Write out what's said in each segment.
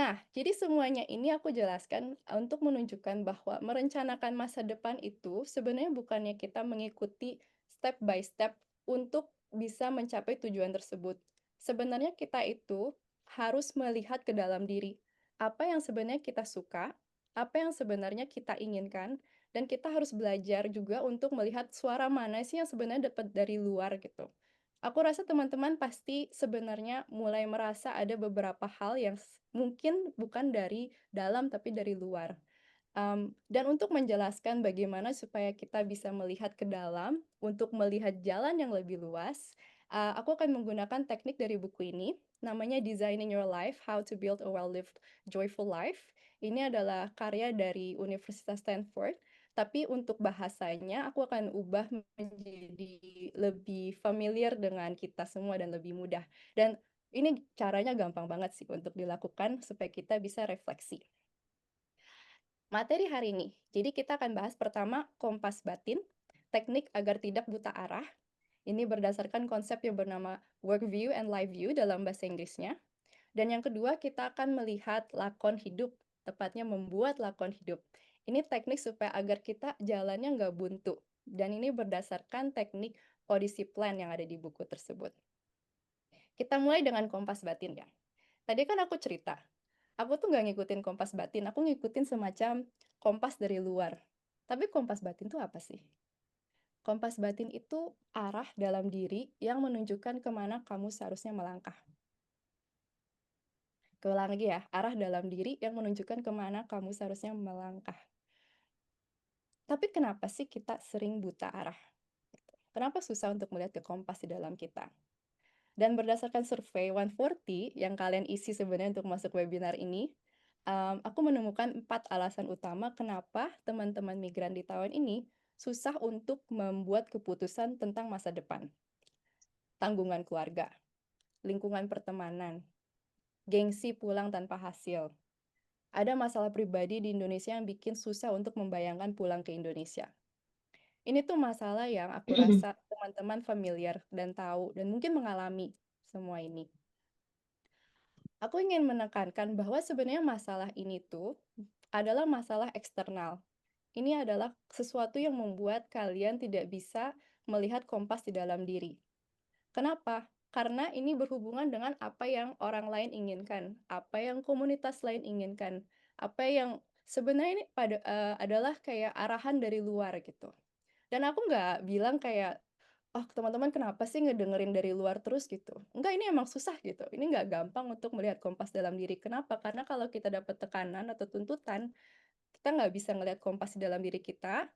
Nah, jadi semuanya ini aku jelaskan untuk menunjukkan bahwa merencanakan masa depan itu sebenarnya bukannya kita mengikuti step by step untuk bisa mencapai tujuan tersebut. Sebenarnya kita itu harus melihat ke dalam diri. Apa yang sebenarnya kita suka, apa yang sebenarnya kita inginkan, dan kita harus belajar juga untuk melihat suara mana sih yang sebenarnya dapat dari luar gitu. Aku rasa teman-teman pasti sebenarnya mulai merasa ada beberapa hal yang mungkin bukan dari dalam tapi dari luar. Dan untuk menjelaskan bagaimana supaya kita bisa melihat ke dalam, untuk melihat jalan yang lebih luas, aku akan menggunakan teknik dari buku ini, namanya Designing Your Life: How to Build a Well-Lived Joyful Life. Ini adalah karya dari Universitas Stanford, tapi untuk bahasanya aku akan ubah menjadi lebih familiar dengan kita semua dan lebih mudah. Dan ini caranya gampang banget sih untuk dilakukan supaya kita bisa refleksi. Materi hari ini. Jadi kita akan bahas pertama kompas batin, teknik agar tidak buta arah. Ini berdasarkan konsep yang bernama work view and life view dalam bahasa Inggrisnya. Dan yang kedua kita akan melihat lakon hidup, tepatnya membuat lakon hidup. Ini teknik supaya agar kita jalannya nggak buntu. Dan ini berdasarkan teknik Odyssey Plan yang ada di buku tersebut. Kita mulai dengan kompas batin ya. Tadi kan aku cerita, aku tuh nggak ngikutin kompas batin, aku ngikutin semacam kompas dari luar. Tapi kompas batin tuh apa sih? Kompas batin itu arah dalam diri yang menunjukkan kemana kamu seharusnya melangkah. Keulang lagi ya, arah dalam diri yang menunjukkan kemana kamu seharusnya melangkah. Tapi kenapa sih kita sering buta arah? Kenapa susah untuk melihat ke kompas di dalam kita? Dan berdasarkan survei 140 yang kalian isi sebenarnya untuk masuk webinar ini, aku menemukan 4 alasan utama kenapa teman-teman migran di tahun ini susah untuk membuat keputusan tentang masa depan. Tanggungan keluarga, lingkungan pertemanan, gengsi pulang tanpa hasil. Ada masalah pribadi di Indonesia yang bikin susah untuk membayangkan pulang ke Indonesia. Ini tuh masalah yang aku rasa teman-teman familiar dan tahu dan mungkin mengalami semua ini. Aku ingin menekankan bahwa sebenarnya masalah ini tuh adalah masalah eksternal. Ini adalah sesuatu yang membuat kalian tidak bisa melihat kompas di dalam diri. Kenapa? Karena ini berhubungan dengan apa yang orang lain inginkan, apa yang komunitas lain inginkan, apa yang sebenarnya ini adalah kayak arahan dari luar gitu. Dan aku nggak bilang kayak, "Oh, teman-teman kenapa sih ngedengerin dari luar terus?" gitu. Enggak, ini emang susah gitu. Ini nggak gampang untuk melihat kompas dalam diri. Kenapa? Karena kalau kita dapat tekanan atau tuntutan, kita nggak bisa ngelihat kompas di dalam diri kita,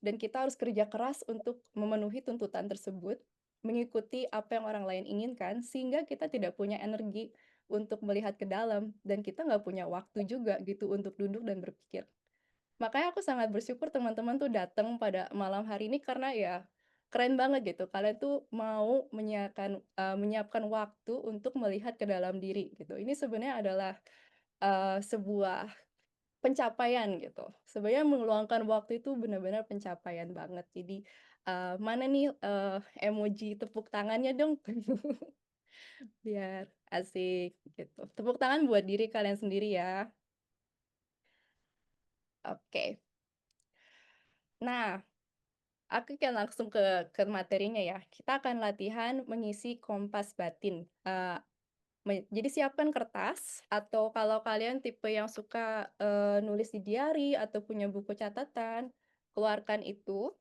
dan kita harus kerja keras untuk memenuhi tuntutan tersebut, mengikuti apa yang orang lain inginkan, sehingga kita tidak punya energi untuk melihat ke dalam, dan kita nggak punya waktu juga gitu untuk duduk dan berpikir. Makanya aku sangat bersyukur teman-teman tuh datang pada malam hari ini karena ya keren banget gitu. Kalian tuh mau menyiapkan waktu untuk melihat ke dalam diri gitu. Ini sebenarnya adalah, sebuah pencapaian gitu. Sebenarnya meluangkan waktu itu benar-benar pencapaian banget. Jadi, mana nih, emoji tepuk tangannya dong? Biar asik gitu. Tepuk tangan buat diri kalian sendiri ya. Oke. Nah, aku akan langsung ke materinya ya. Kita akan latihan mengisi kompas batin. Jadi siapkan kertas atau kalau kalian tipe yang suka, nulis di diary atau punya buku catatan, keluarkan itu.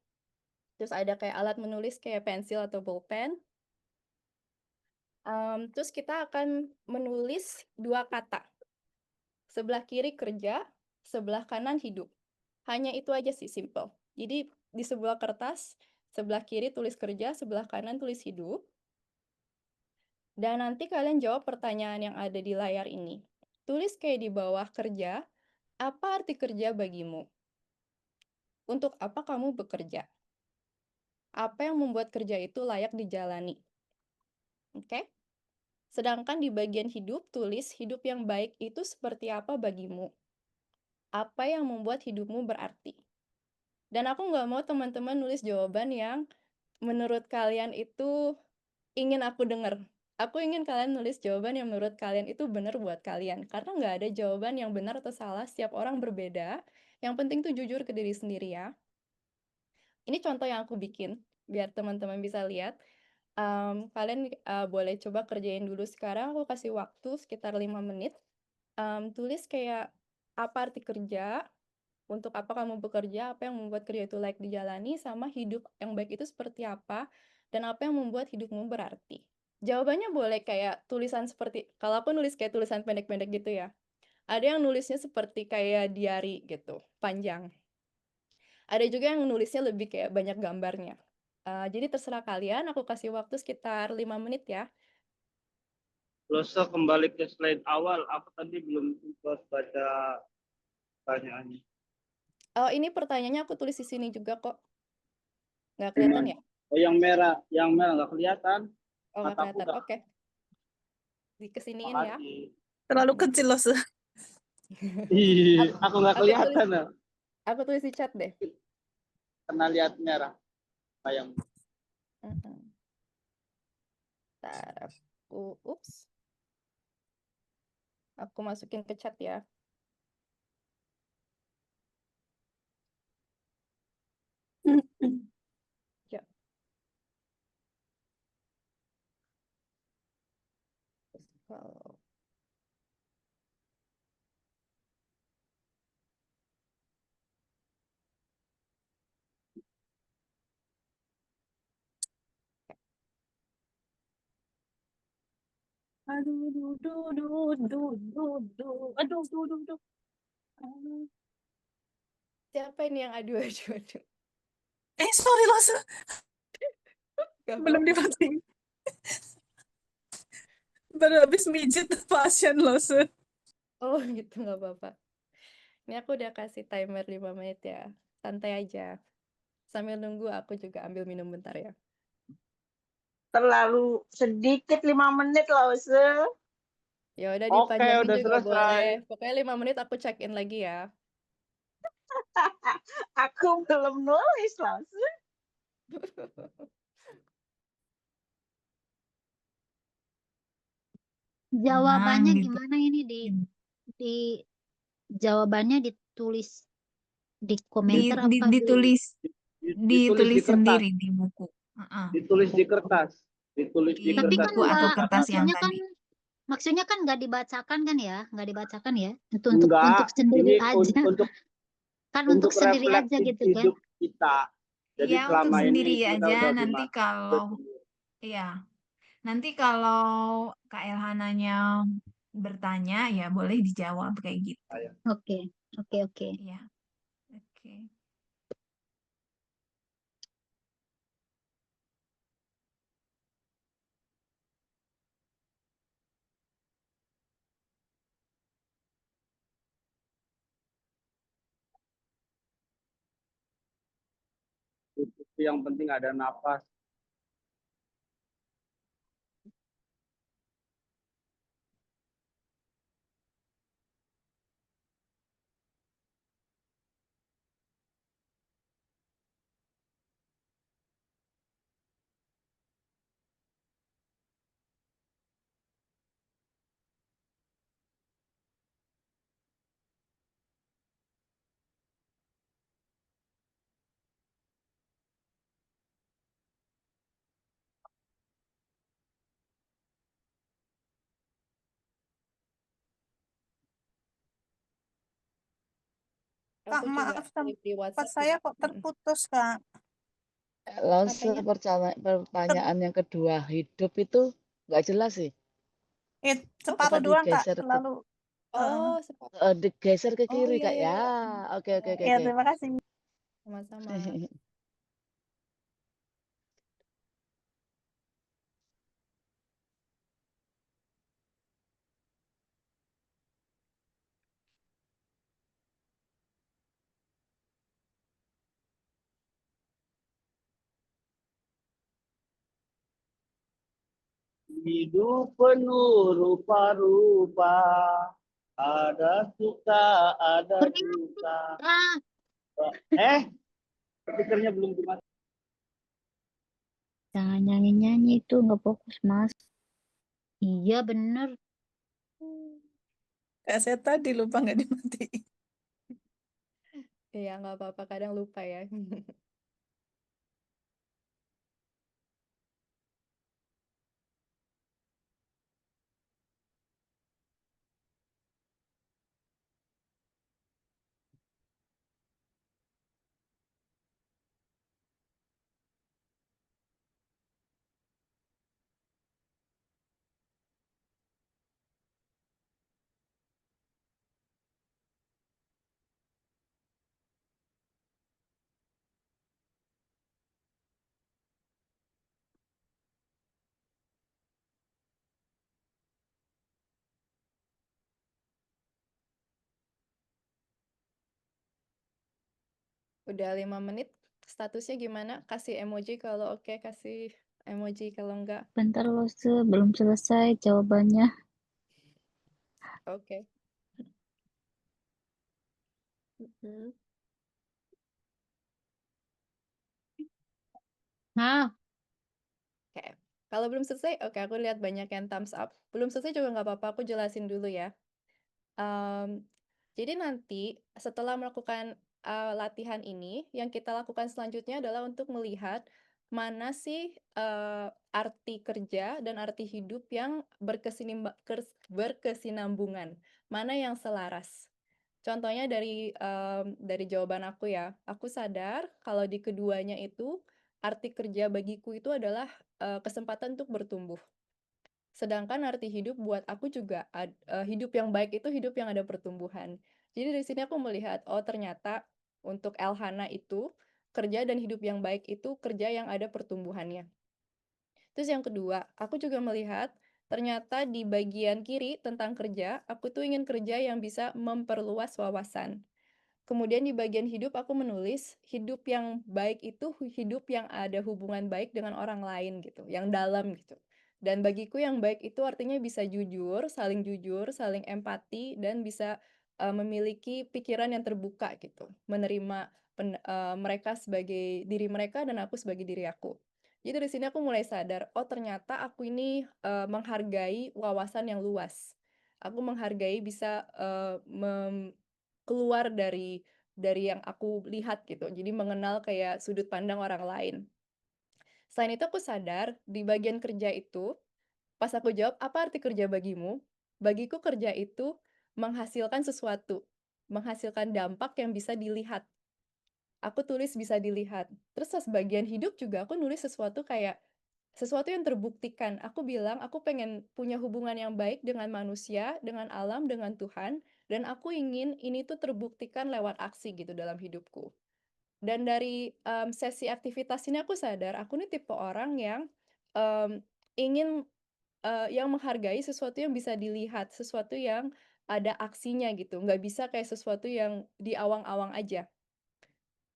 Terus ada kayak alat menulis kayak pensil atau bolpen. Terus kita akan menulis 2 kata, sebelah kiri kerja, sebelah kanan hidup. Hanya itu aja sih, simple. Jadi di sebuah kertas, sebelah kiri tulis kerja, sebelah kanan tulis hidup. Dan nanti kalian jawab pertanyaan yang ada di layar ini. Tulis kayak di bawah kerja, apa arti kerja bagimu? Untuk apa kamu bekerja? Apa yang membuat kerja itu layak dijalani? Oke? Sedangkan di bagian hidup, tulis hidup yang baik itu seperti apa bagimu? Apa yang membuat hidupmu berarti? Dan aku nggak mau teman-teman nulis jawaban yang menurut kalian itu ingin aku dengar. Aku ingin kalian nulis jawaban yang menurut kalian itu benar buat kalian. Karena nggak ada jawaban yang benar atau salah, setiap orang berbeda. Yang penting tuh jujur ke diri sendiri ya. Ini contoh yang aku bikin, biar teman-teman bisa lihat. Kalian boleh coba kerjain dulu sekarang, aku kasih waktu sekitar 5 menit. Tulis kayak apa arti kerja, untuk apa kamu bekerja, apa yang membuat kerja itu layak dijalani, sama hidup yang baik itu seperti apa, dan apa yang membuat hidupmu berarti. Jawabannya boleh kayak tulisan seperti, kalau aku nulis kayak tulisan pendek-pendek gitu ya. Ada yang nulisnya seperti kayak diary gitu, panjang. Ada juga yang nulisnya lebih kayak banyak gambarnya. Jadi terserah kalian, aku kasih waktu sekitar 5 menit ya. Losa kembali ke slide awal. Aku tadi belum sempat baca pertanyaannya. Oh, ini pertanyaannya aku tulis di sini juga kok. Nggak Di kelihatan mana? ya? Oh, yang merah nggak kelihatan. Oh, nggak Mataku kelihatan. udah. Oke, dikesiniin ya. Makasih. Terlalu kecil loh. Ih, aku nggak Aku tulis, kelihatan ya. aku tulis di chat deh. Karena lihat merah. Sayang. Ntar ups. Aku masukin ke chat ya. Ya. Kalau Aduh, duh, duh, duh, duh, duh, duh. Aduh, duh, duh, duh. siapa ini yang adu-adu? Sorry loh, Gak belum apa-apa. dimatiin. Baru habis mijit pasien loh. Oh gitu, gak apa-apa. Ini aku udah kasih timer 5 menit ya. Santai aja. Sambil nunggu aku juga ambil minum bentar ya. Terlalu sedikit 5 menit loh, Ya udah Oke, dipanjangin udah juga selesai. boleh. Pokoknya 5 menit aku check in lagi ya. Aku belum nulis loh. Jawabannya Gitu. gimana ini di jawabannya ditulis di komentar apa Ditulis Ditulis di kertas. sendiri di buku. Ditulis di kertas. Ditulis di Tapi kertas. kan buku atau enggak, kertas yang maksudnya tadi. maksudnya kan nggak dibacakan kan ya, nggak dibacakan ya, untuk Enggak, sendiri ini aja, kan untuk untuk sendiri aja refleksi gitu kan. hidup kita. Jadi Iya, untuk selama sendiri ini kita aja. udah Nanti gimana? kalau iya, nanti kalau Kak Elhananya bertanya ya boleh dijawab kayak gitu. Oke, oke, oke. Iya. Oke. Itu yang penting ada napas. Kak, Aku juga maaf, save di tempat WhatsApp saya ya. kok terputus, Kak. Lalu Apanya? pertanyaan yang kedua, hidup itu nggak jelas sih. Coba Separuh doang, Kak. digeser Lalu, Oh, sepatu. digeser ke Oh kiri iya Kak iya. ya. Iya. Oke oke oke ya oke. terima kasih. Sama-sama. Hidup penuh rupa-rupa. Ada suka, ada duka. Ah, Speakernya belum dimatikan. jangan nyanyi-nyanyi itu nggak fokus, Mas. Iya bener. Kayak saya tadi lupa nggak dimatiin. Iya, nggak apa-apa, kadang lupa ya. Udah 5 menit, statusnya gimana? Kasih emoji kalau oke, kasih emoji kalau enggak. Bentar loh, belum selesai jawabannya. Oke. Mm-mm. Nah, Oke. Kalau belum selesai, oke, aku lihat banyak yang thumbs up. Belum selesai juga nggak apa-apa, aku jelasin dulu ya. Jadi nanti setelah melakukan latihan ini, yang kita lakukan selanjutnya adalah untuk melihat mana sih arti kerja dan arti hidup yang berkesinambungan, mana yang selaras. Contohnya dari jawaban aku ya, aku sadar kalau di keduanya itu arti kerja bagiku itu adalah kesempatan untuk bertumbuh. Sedangkan arti hidup buat aku juga hidup yang baik itu hidup yang ada pertumbuhan. Jadi dari sini aku melihat, oh ternyata untuk Elhana itu kerja dan hidup yang baik itu kerja yang ada pertumbuhannya. Terus yang kedua, aku juga melihat ternyata di bagian kiri tentang kerja, aku tuh ingin kerja yang bisa memperluas wawasan. Kemudian di bagian hidup aku menulis, hidup yang baik itu hidup yang ada hubungan baik dengan orang lain gitu, yang dalam gitu. Dan bagiku yang baik itu artinya bisa jujur, saling empati, dan bisa memiliki pikiran yang terbuka gitu, menerima mereka sebagai diri mereka dan aku sebagai diri aku. Jadi dari sini aku mulai sadar, oh ternyata aku ini menghargai wawasan yang luas. Aku menghargai bisa keluar dari yang aku lihat gitu, jadi mengenal kayak sudut pandang orang lain. Selain itu aku sadar di bagian kerja itu, pas aku jawab, "Apa arti kerja bagimu?" Bagiku kerja itu menghasilkan sesuatu, menghasilkan dampak yang bisa dilihat. Aku tulis bisa dilihat. Terus pas bagian hidup juga aku nulis sesuatu kayak sesuatu yang terbuktikan. Aku bilang aku pengen punya hubungan yang baik dengan manusia, dengan alam, dengan Tuhan, dan aku ingin ini tuh terbuktikan lewat aksi gitu dalam hidupku. Dan dari sesi aktivitas ini aku sadar aku nih tipe orang yang ingin yang menghargai sesuatu yang bisa dilihat, sesuatu yang ada aksinya gitu, nggak bisa kayak sesuatu yang di awang-awang aja.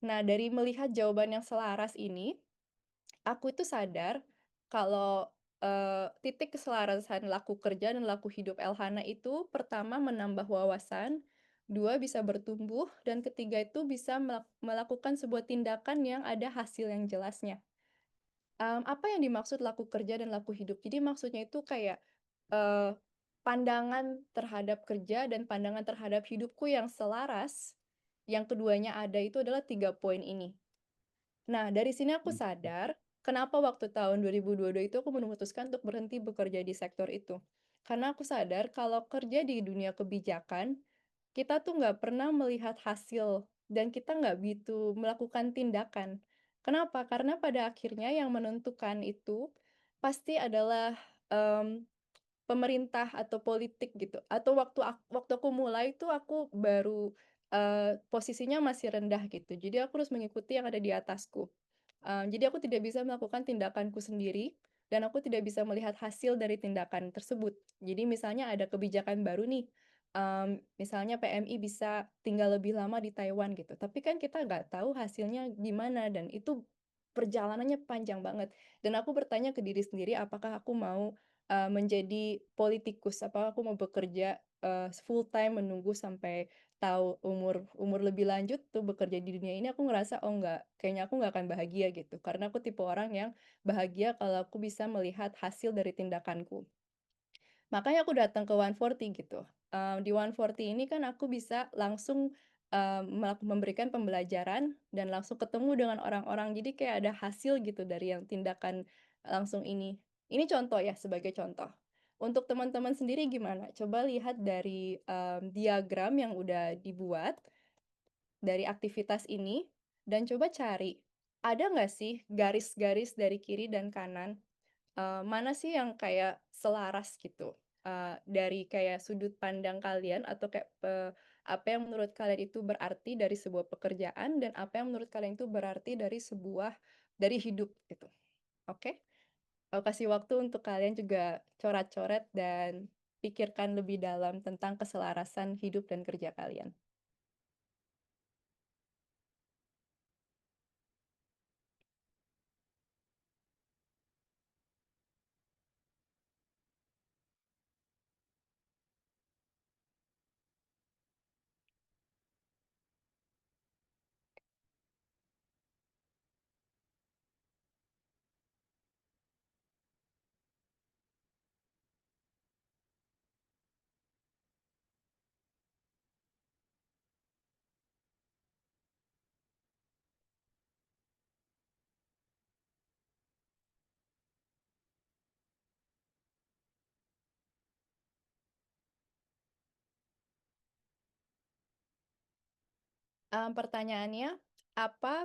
Nah, dari melihat jawaban yang selaras ini, aku itu sadar kalau, titik keselarasan laku kerja dan laku hidup Elhana itu pertama menambah wawasan, 2 bisa bertumbuh, dan ketiga itu bisa melakukan sebuah tindakan yang ada hasil yang jelasnya. Apa yang dimaksud laku kerja dan laku hidup? Jadi maksudnya itu kayak, pandangan terhadap kerja dan pandangan terhadap hidupku yang selaras, yang keduanya ada itu adalah 3 poin ini. Nah, dari sini aku sadar, kenapa waktu tahun 2022 itu aku memutuskan untuk berhenti bekerja di sektor itu. Karena aku sadar kalau kerja di dunia kebijakan, kita tuh nggak pernah melihat hasil dan kita nggak begitu melakukan tindakan. Kenapa? Karena pada akhirnya yang menentukan itu pasti adalah em, pemerintah atau politik gitu, atau waktu aku mulai itu aku baru, posisinya masih rendah gitu, jadi aku harus mengikuti yang ada di atasku. Jadi aku tidak bisa melakukan tindakanku sendiri, dan aku tidak bisa melihat hasil dari tindakan tersebut. Jadi misalnya ada kebijakan baru nih, misalnya PMI bisa tinggal lebih lama di Taiwan gitu, tapi kan kita nggak tahu hasilnya gimana dan itu perjalanannya panjang banget. Dan aku bertanya ke diri sendiri apakah aku mau menjadi politikus, apakah aku mau bekerja, full time menunggu sampai tahu umur umur lebih lanjut tuh bekerja di dunia ini, aku ngerasa, "Oh enggak, kayaknya aku nggak akan bahagia," gitu. Karena aku tipe orang yang bahagia kalau aku bisa melihat hasil dari tindakanku. Makanya aku datang ke 140 gitu. Di 140 ini kan aku bisa langsung, memberikan pembelajaran dan langsung ketemu dengan orang-orang. Jadi kayak ada hasil gitu dari yang tindakan langsung ini. Ini contoh ya, sebagai contoh. Untuk teman-teman sendiri gimana? Coba lihat dari, diagram yang udah dibuat dari aktivitas ini dan coba cari, ada nggak sih garis-garis dari kiri dan kanan, mana sih yang kayak selaras gitu, dari kayak sudut pandang kalian atau kayak, apa yang menurut kalian itu berarti dari sebuah pekerjaan dan apa yang menurut kalian itu berarti dari hidup gitu, oke? Aku kasih waktu untuk kalian juga coret-coret dan pikirkan lebih dalam tentang keselarasan hidup dan kerja kalian. Pertanyaannya, apa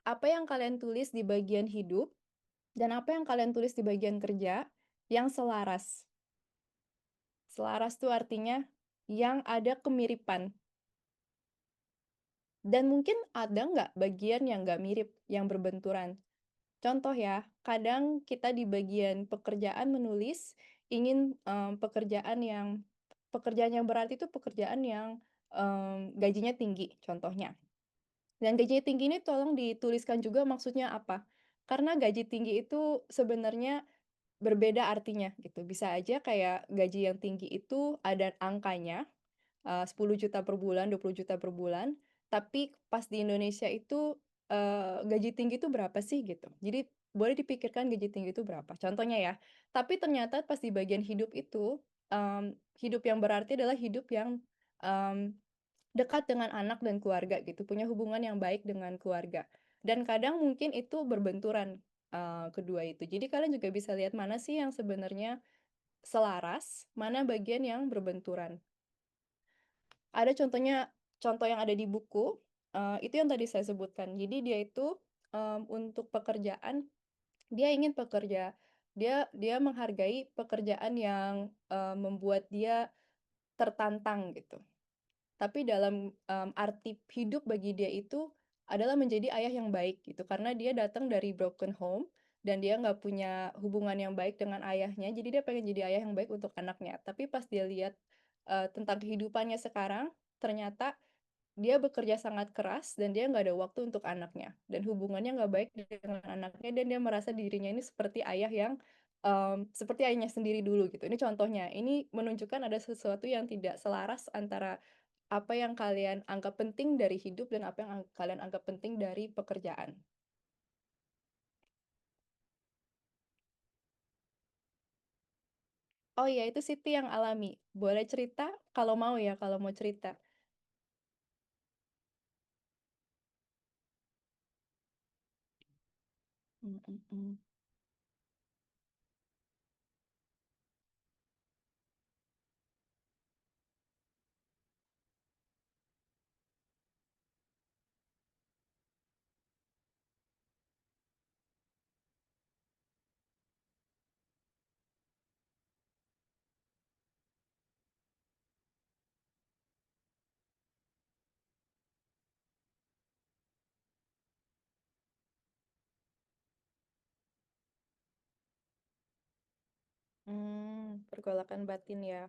apa yang kalian tulis di bagian hidup dan apa yang kalian tulis di bagian kerja yang selaras? Selaras itu artinya yang ada kemiripan. Dan mungkin ada nggak bagian yang nggak mirip, yang berbenturan? Contoh ya, kadang kita di bagian pekerjaan menulis ingin pekerjaan yang berarti itu pekerjaan yang gajinya tinggi, contohnya. Dan gaji tinggi ini tolong dituliskan juga maksudnya apa. Karena gaji tinggi itu sebenarnya berbeda artinya gitu. Bisa aja kayak gaji yang tinggi itu ada angkanya, 10 juta per bulan, 20 juta per bulan, tapi pas di Indonesia itu, gaji tinggi itu berapa sih gitu. Jadi boleh dipikirkan gaji tinggi itu berapa, contohnya ya. Tapi ternyata pas di bagian hidup itu, hidup yang berarti adalah hidup yang, mmm dekat dengan anak dan keluarga gitu, punya hubungan yang baik dengan keluarga. Dan kadang mungkin itu berbenturan, kedua itu. Jadi kalian juga bisa lihat mana sih yang sebenarnya selaras, mana bagian yang berbenturan. Ada contoh yang ada di buku, itu yang tadi saya sebutkan. Jadi dia itu, untuk pekerjaan, dia ingin dia menghargai pekerjaan yang, membuat dia tertantang gitu. Tapi dalam, arti hidup bagi dia itu adalah menjadi ayah yang baik gitu, karena dia datang dari broken home dan dia nggak punya hubungan yang baik dengan ayahnya, jadi dia pengen jadi ayah yang baik untuk anaknya. Tapi pas dia lihat, tentang kehidupannya sekarang, ternyata dia bekerja sangat keras dan dia nggak ada waktu untuk anaknya, dan hubungannya nggak baik dengan anaknya dan dia merasa dirinya ini seperti ayah yang, seperti ayahnya sendiri dulu gitu. Ini contohnya, ini menunjukkan ada sesuatu yang tidak selaras antara apa yang kalian anggap penting dari hidup dan apa yang kalian anggap penting dari pekerjaan. Oh iya, itu Siti yang alami. Boleh cerita? Kalau mau ya, kalau mau cerita. Mm, mm, mm. Pergolakan batin ya.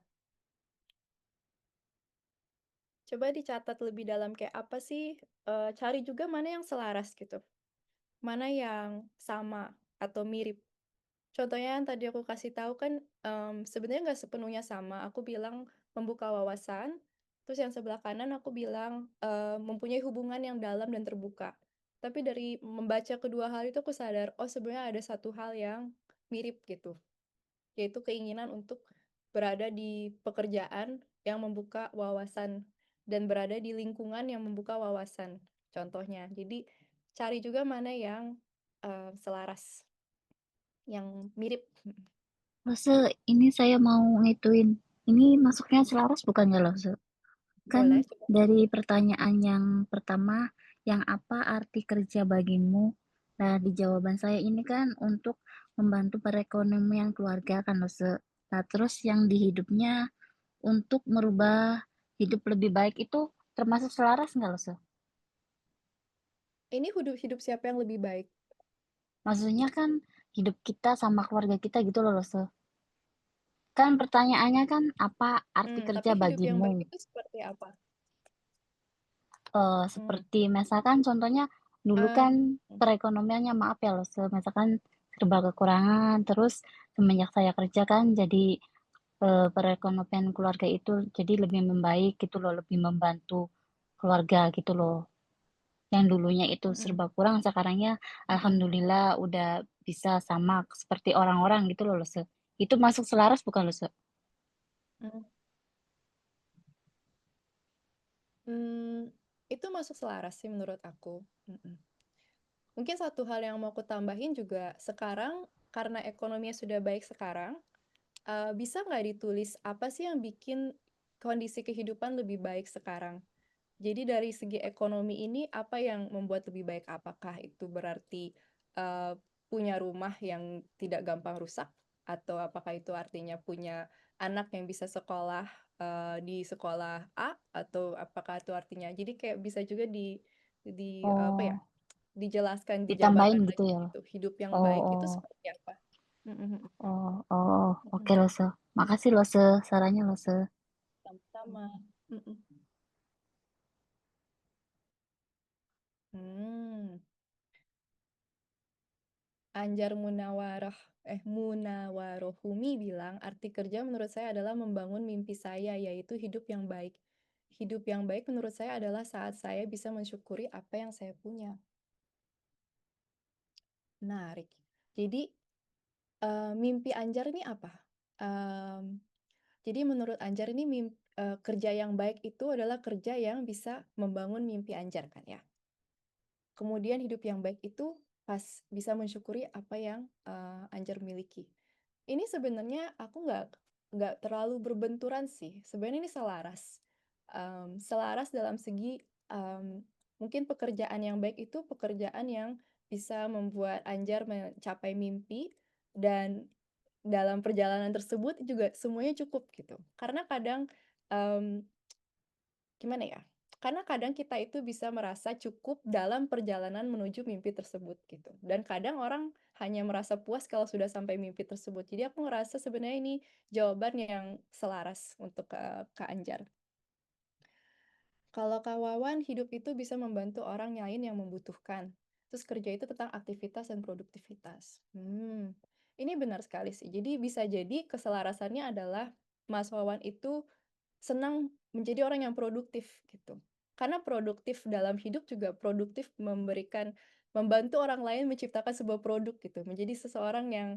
Coba dicatat lebih dalam kayak apa sih, cari juga mana yang selaras gitu. Mana yang sama atau mirip. Contohnya yang tadi aku kasih tahu kan, sebenarnya nggak sepenuhnya sama. Aku bilang membuka wawasan, terus yang sebelah kanan aku bilang, mempunyai hubungan yang dalam dan terbuka. Tapi dari membaca kedua hal itu aku sadar, oh sebenarnya ada satu hal yang mirip gitu, yaitu keinginan untuk berada di pekerjaan yang membuka wawasan dan berada di lingkungan yang membuka wawasan. Contohnya, jadi cari juga mana yang selaras, yang mirip. Lose, ini saya mau ngituin. Ini masuknya selaras bukan ya, Lose? Boleh, Kan coba. dari pertanyaan yang pertama, yang apa arti kerja bagimu? Nah, di jawaban saya ini kan untuk membantu perekonomian keluarga kan, Lose. Nah, terus yang di hidupnya untuk merubah hidup lebih baik itu termasuk selaras nggak, Lose? Ini hidup siapa yang lebih baik? Maksudnya kan hidup kita sama keluarga kita gitu loh, Lose. Kan pertanyaannya kan apa arti Tapi kerja hidup yang baik bagimu? itu seperti apa? Seperti misalkan contohnya dulu kan Hmm. perekonomiannya maaf ya loh, misalkan serba kekurangan, terus semenjak saya kerja kan jadi perekonomian keluarga itu jadi lebih membaik gitu loh, lebih membantu keluarga gitu loh. Yang dulunya itu serba kurang, sekarangnya alhamdulillah udah bisa sama seperti orang-orang gitu loh, Lose. Itu masuk selaras bukan, Lose? Itu masuk selaras sih menurut aku. Mungkin satu hal yang mau aku tambahin juga, sekarang karena ekonominya sudah baik sekarang, bisa nggak ditulis apa sih yang bikin kondisi kehidupan lebih baik sekarang? Jadi dari segi ekonomi ini apa yang membuat lebih baik? Apakah itu berarti punya rumah yang tidak gampang rusak? Atau apakah itu artinya punya anak yang bisa sekolah di sekolah A? Atau apakah itu artinya? Jadi kayak bisa juga di apa ya? Oh, Dijelaskan, ditambahin dijabarkan gitu lagi ya. gitu. Hidup yang Oh, baik itu oh. seperti apa? Mm-mm. Oke, Lose. Makasih, Lose, sarannya, Lose. Sama-sama. Mm-mm. Hmm. Anjar Munawarohumi bilang, arti kerja menurut saya adalah membangun mimpi saya, yaitu hidup yang baik. Hidup yang baik menurut saya adalah saat saya bisa mensyukuri apa yang saya punya. Menarik. Jadi, mimpi Anjar ini apa? Jadi menurut Anjar ini kerja yang baik itu adalah kerja yang bisa membangun mimpi Anjar kan ya. Kemudian hidup yang baik itu pas bisa mensyukuri apa yang Anjar miliki. Ini sebenarnya aku nggak terlalu berbenturan sih. Sebenarnya ini selaras. Selaras dalam segi mungkin pekerjaan yang baik itu pekerjaan yang bisa membuat Anjar mencapai mimpi dan dalam perjalanan tersebut juga semuanya cukup gitu. Karena kadang gimana ya? Karena kadang kita itu bisa merasa cukup dalam perjalanan menuju mimpi tersebut gitu. Dan kadang orang hanya merasa puas kalau sudah sampai mimpi tersebut. Jadi aku ngerasa sebenarnya ini jawaban yang selaras untuk Kak Anjar. Kalau Kak Wawan, hidup itu bisa membantu orang lain yang membutuhkan. Terus kerja itu tentang aktivitas dan produktivitas. Ini benar sekali sih. Jadi bisa jadi keselarasannya adalah Mas Wawan itu senang menjadi orang yang produktif gitu. Karena produktif dalam hidup juga produktif membantu orang lain menciptakan sebuah produk gitu. Menjadi seseorang yang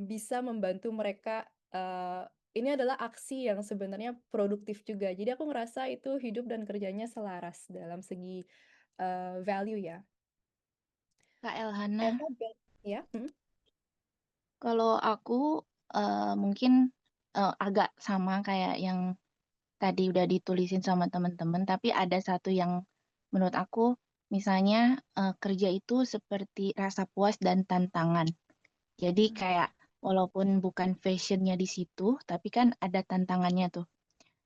bisa membantu mereka. Ini adalah aksi yang sebenarnya produktif juga. Jadi aku ngerasa itu hidup dan kerjanya selaras dalam segi value ya. Kak Elhana, Ya. kalau aku mungkin agak sama kayak yang tadi udah ditulisin sama teman-teman, tapi ada satu yang menurut aku, misalnya kerja itu seperti rasa puas dan tantangan. Jadi kayak walaupun bukan fashionnya di situ, tapi kan ada tantangannya tuh.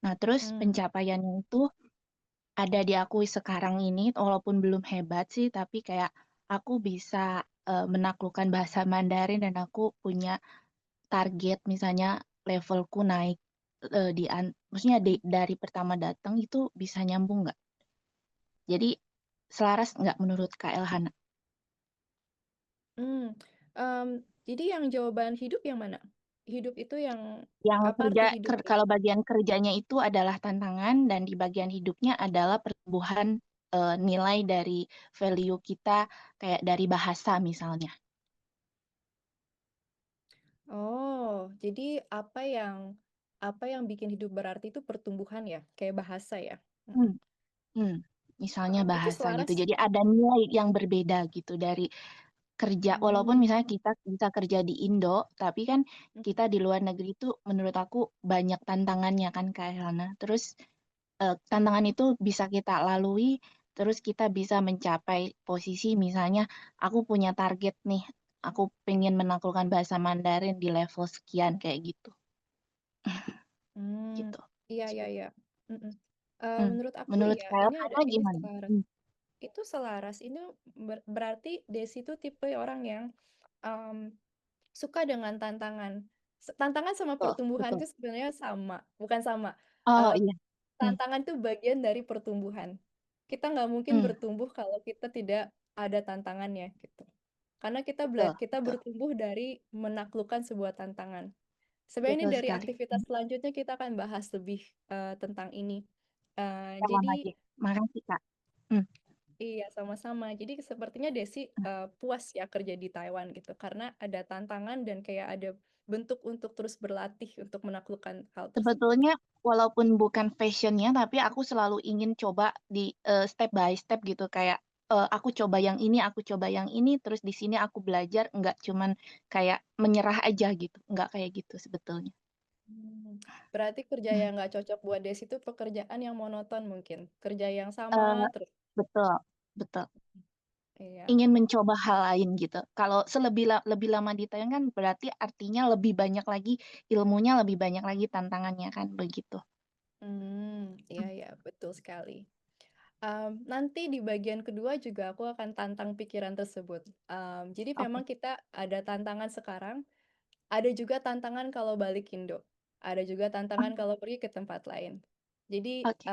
Nah, terus pencapaiannya itu ada di aku sekarang ini, walaupun belum hebat sih, tapi kayak aku bisa menaklukkan bahasa Mandarin dan aku punya target misalnya levelku naik maksudnya dari pertama datang itu bisa nyambung nggak? Jadi selaras nggak menurut Kak Elhana? Jadi yang jawaban hidup yang mana? Hidup itu yang Yang apa kerja arti hidup ya? kalau bagian kerjanya itu adalah tantangan dan di bagian hidupnya adalah pertumbuhan nilai dari value kita kayak dari bahasa misalnya. Oh, jadi apa yang apa yang bikin hidup berarti itu pertumbuhan ya, kayak bahasa ya. Mm-mm. Hmm, hmm. Misalnya Itu bahasa gitu. selaras. Jadi ada nilai yang berbeda gitu dari kerja. Walaupun Hmm. misalnya kita bisa kerja di Indo, tapi kan Mm. kita di luar negeri itu menurut aku banyak tantangannya kan Kak Helena. Terus tantangan itu bisa kita lalui, terus kita bisa mencapai posisi misalnya aku punya target nih, aku pengen menaklukkan bahasa Mandarin di level sekian kayak gitu. Hmm, Gitu. iya iya iya. Mm-mm. Hmm. Menurut aku Menurut ya, Kak Helena ini gimana? selaras. Hmm. Itu selaras. Ini berarti Desi itu tipe orang yang um, suka dengan tantangan. Tantangan sama Betul, pertumbuhan betul. itu sebenarnya sama, bukan sama. Oh Eh, iya. Hmm. tantangan itu bagian dari pertumbuhan. Kita nggak mungkin Hmm. bertumbuh kalau kita tidak ada tantangannya gitu. Karena Betul, kita betul. bertumbuh dari menaklukkan sebuah tantangan. Sebenarnya ini Betul dari sekali. aktivitas selanjutnya kita akan bahas lebih tentang ini. Jangan Jadi lagi. Makasih Kak. Hmm. iya sama-sama. Jadi sepertinya Desi puas ya kerja di Taiwan gitu karena ada tantangan dan kayak ada bentuk untuk terus berlatih untuk menaklukkan hal tersebut. Sebetulnya walaupun bukan fashionnya, tapi aku selalu ingin coba di step by step gitu. Kayak aku coba yang ini, aku coba yang ini, terus di sini aku belajar. Nggak cuman kayak menyerah aja gitu. Nggak kayak gitu sebetulnya. Berarti kerja Hmm. yang nggak cocok buat Desi itu pekerjaan yang monoton mungkin. Kerja yang Eh, sama terus. betul, betul. Iya. Ingin mencoba hal lain gitu. Kalau lebih lama di Thailand kan berarti artinya lebih banyak lagi ilmunya, lebih banyak lagi tantangannya kan begitu. Iya ya, betul sekali. Nanti di bagian kedua juga aku akan tantang pikiran tersebut. Jadi Oke, memang kita ada tantangan sekarang, ada juga tantangan kalau balik Indo, ada juga tantangan oke, kalau pergi ke tempat lain. Jadi oke.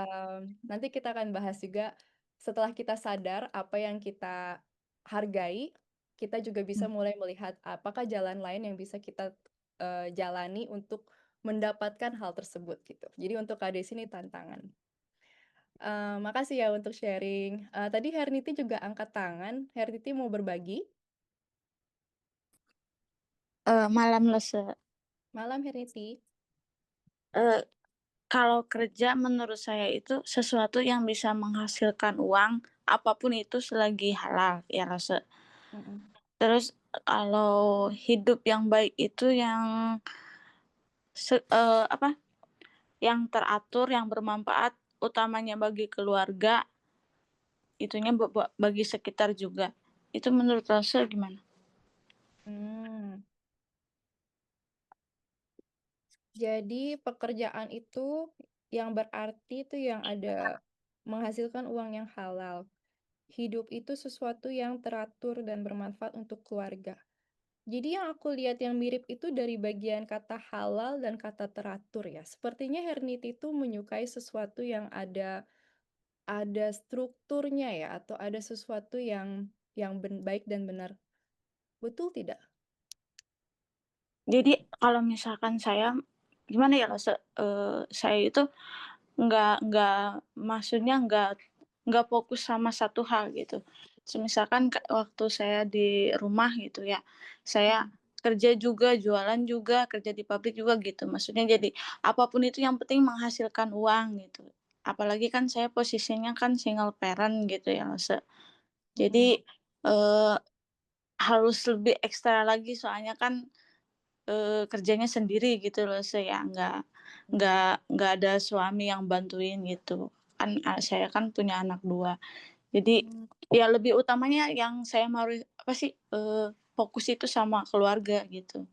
nanti kita akan bahas juga setelah kita sadar apa yang kita hargai, kita juga bisa Hmm. mulai melihat apakah jalan lain yang bisa kita jalani untuk mendapatkan hal tersebut gitu. Jadi untuk Kak Desi ini tantangan. Makasih ya untuk sharing. Tadi Herniti juga angkat tangan. Herniti mau berbagi? Malam Lese. Malam Herniti. Eh, Kalau kerja menurut saya itu sesuatu yang bisa menghasilkan uang, apapun itu selagi halal ya Lese. Mm-mm. Terus kalau hidup yang baik itu yang apa? Yang teratur, yang bermanfaat, utamanya bagi keluarga, itunya bagi sekitar juga. Itu menurut Lese gimana? Hmm. Jadi pekerjaan itu yang berarti itu yang ada menghasilkan uang yang halal. Hidup itu sesuatu yang teratur dan bermanfaat untuk keluarga. Jadi yang aku lihat yang mirip itu dari bagian kata halal dan kata teratur ya. Sepertinya Herniti itu menyukai sesuatu yang ada strukturnya ya atau ada sesuatu yang baik dan benar. Betul tidak? Jadi kalau misalkan saya gimana ya Lese? Saya itu nggak maksudnya nggak fokus sama satu hal gitu. Misalkan waktu saya di rumah gitu ya, saya kerja juga, jualan juga, kerja di pabrik juga gitu. Maksudnya jadi apapun itu yang penting menghasilkan uang gitu. Apalagi kan saya posisinya kan single parent gitu ya, Lese. Mm-mm. Jadi harus lebih ekstra lagi soalnya kan kerjanya sendiri gitu loh, saya nggak ada suami yang bantuin gitu kan. Saya kan punya anak 2, jadi Hmm. ya lebih utamanya yang saya mau apa sih fokus itu sama keluarga gitu.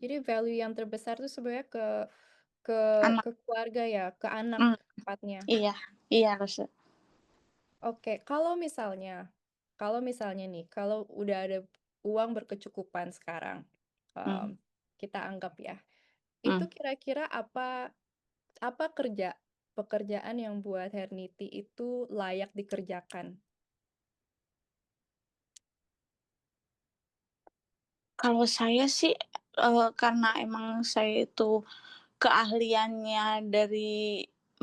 Jadi value yang terbesar itu sebenarnya ke Anak. ke keluarga ya, ke anak Hmm, tepatnya. iya iya harus. Oke, kalau misalnya nih, kalau udah ada uang berkecukupan sekarang, Hmm, kita anggap ya, itu hmm. kira-kira apa pekerjaan yang buat Herniti itu layak dikerjakan? Kalau saya sih karena emang saya itu keahliannya dari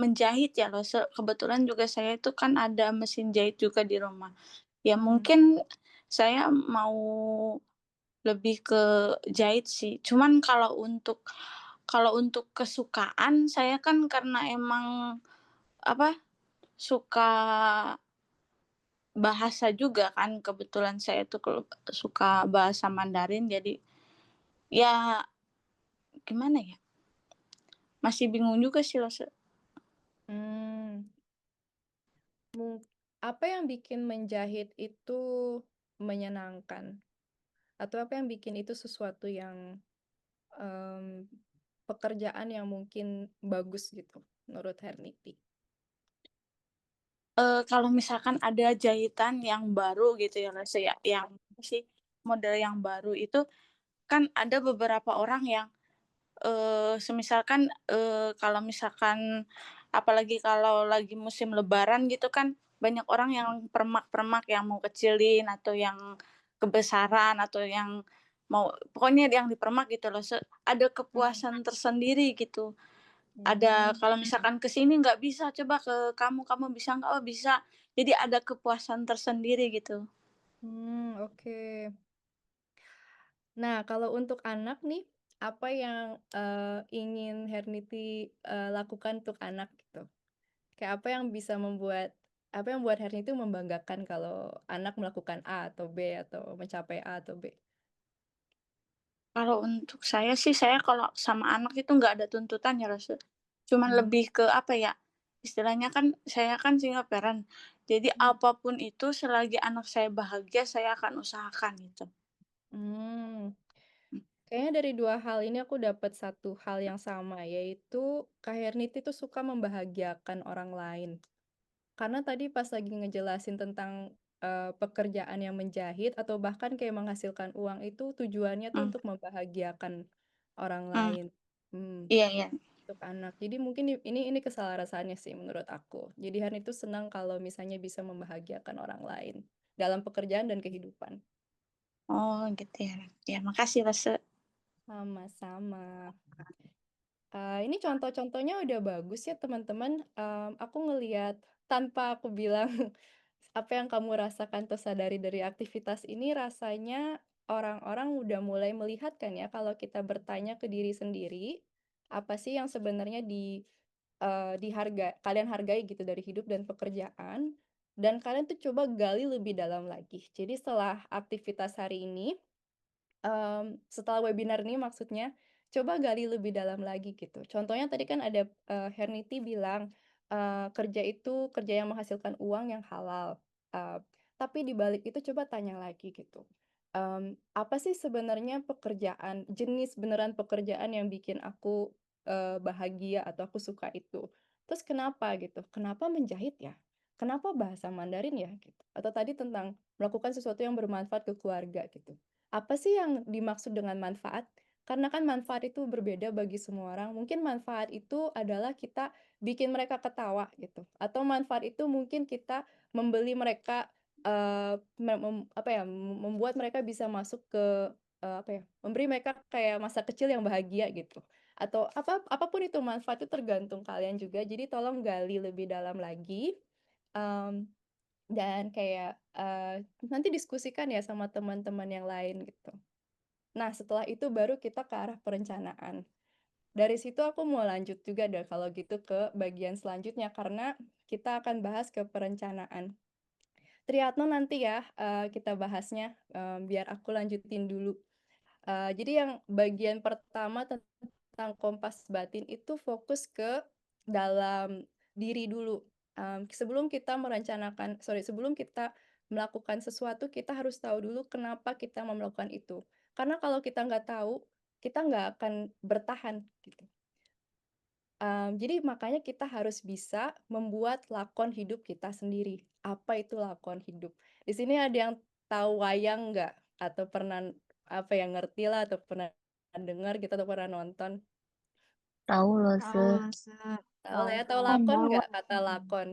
menjahit ya loh. Kebetulan juga saya itu kan ada mesin jahit juga di rumah. Ya Mm-mm. mungkin saya mau lebih ke jahit sih. Cuman kalau untuk kalau untuk kesukaan saya kan karena emang suka bahasa juga kan, kebetulan saya tuh suka bahasa Mandarin, jadi ya gimana ya, masih bingung juga sih Lose. Hmm, apa yang bikin menjahit itu menyenangkan? Atau apa yang bikin itu sesuatu yang pekerjaan yang mungkin bagus gitu menurut Hernity? Kalau misalkan ada jahitan yang baru gitu ya Lose ya, yang model yang baru itu kan ada beberapa orang yang semisalkan kalau misalkan apalagi kalau lagi musim lebaran gitu kan banyak orang yang permak-permak yang mau kecilin atau yang kebesaran atau yang mau pokoknya yang dipermak gitu loh. Ada kepuasan tersendiri gitu. Ada kalau misalkan ke sini nggak bisa, coba ke kamu bisa nggak? Oh bisa. Jadi ada kepuasan tersendiri gitu. Oke. Nah, kalau untuk anak nih, apa yang ingin Hernity lakukan untuk anak gitu? Kayak apa yang buat Hernity membanggakan kalau anak melakukan A atau B atau mencapai A atau B? Kalau untuk saya sih, saya kalau sama anak itu nggak ada tuntutan ya Rasul. Cuman lebih ke apa ya, istilahnya kan saya kan single parent. Jadi apapun itu selagi anak saya bahagia, saya akan usahakan gitu. Kayaknya dari dua hal ini aku dapat satu hal yang sama, yaitu Kak Hernity tuh suka membahagiakan orang lain. Karena tadi pas lagi ngejelasin tentang pekerjaan yang menjahit atau bahkan kayak menghasilkan uang itu tujuannya tuh untuk membahagiakan orang lain. Iya, iya. Untuk anak. Jadi mungkin ini keselarasannya sih menurut aku. Jadi Hernity itu senang kalau misalnya bisa membahagiakan orang lain dalam pekerjaan dan kehidupan. Oh gitu ya. Ya makasih Rasul. Sama-sama. Ini contoh-contohnya udah bagus ya teman-teman. Aku ngelihat tanpa aku bilang apa yang kamu rasakan atau sadari dari aktivitas ini, rasanya orang-orang udah mulai melihat kan ya kalau kita bertanya ke diri sendiri, apa sih yang sebenarnya kalian hargai gitu dari hidup dan pekerjaan, dan kalian tuh coba gali lebih dalam lagi. Jadi setelah aktivitas hari ini, setelah webinar ini maksudnya, coba gali lebih dalam lagi gitu. Contohnya tadi kan ada, Hernity bilang, kerja itu kerja yang menghasilkan uang yang halal. Tapi di balik itu coba tanya lagi gitu, apa sih sebenarnya jenis beneran pekerjaan yang bikin aku, bahagia atau aku suka itu? Terus kenapa gitu? Kenapa menjahit ya? Kenapa bahasa Mandarin ya? Gitu. Atau tadi tentang melakukan sesuatu yang bermanfaat ke keluarga gitu. Apa sih yang dimaksud dengan manfaat? Karena kan manfaat itu berbeda bagi semua orang. Mungkin manfaat itu adalah kita bikin mereka ketawa gitu. Atau manfaat itu mungkin kita membeli mereka membuat mereka bisa masuk ke memberi mereka kayak masa kecil yang bahagia gitu. Atau apapun itu manfaat itu tergantung kalian juga. Jadi tolong gali lebih dalam lagi. Dan kayak nanti diskusikan ya sama teman-teman yang lain gitu. Nah, setelah itu baru kita ke arah perencanaan. Dari situ aku mau lanjut juga deh kalau gitu ke bagian selanjutnya karena kita akan bahas ke perencanaan. Triathlon nanti ya kita bahasnya, biar aku lanjutin dulu. Jadi yang bagian pertama tentang kompas batin itu fokus ke dalam diri dulu. Sebelum kita sebelum kita melakukan sesuatu, kita harus tahu dulu kenapa kita mau melakukan itu. Karena kalau kita nggak tahu, kita nggak akan bertahan gitu. Jadi makanya kita harus bisa membuat lakon hidup kita sendiri. Apa itu lakon hidup? Di sini ada yang tahu wayang nggak? Atau pernah ngerti lah atau pernah dengar gitu atau pernah nonton? Tahu loh, Tahu lah ya, tahu lakon nggak kata lakon?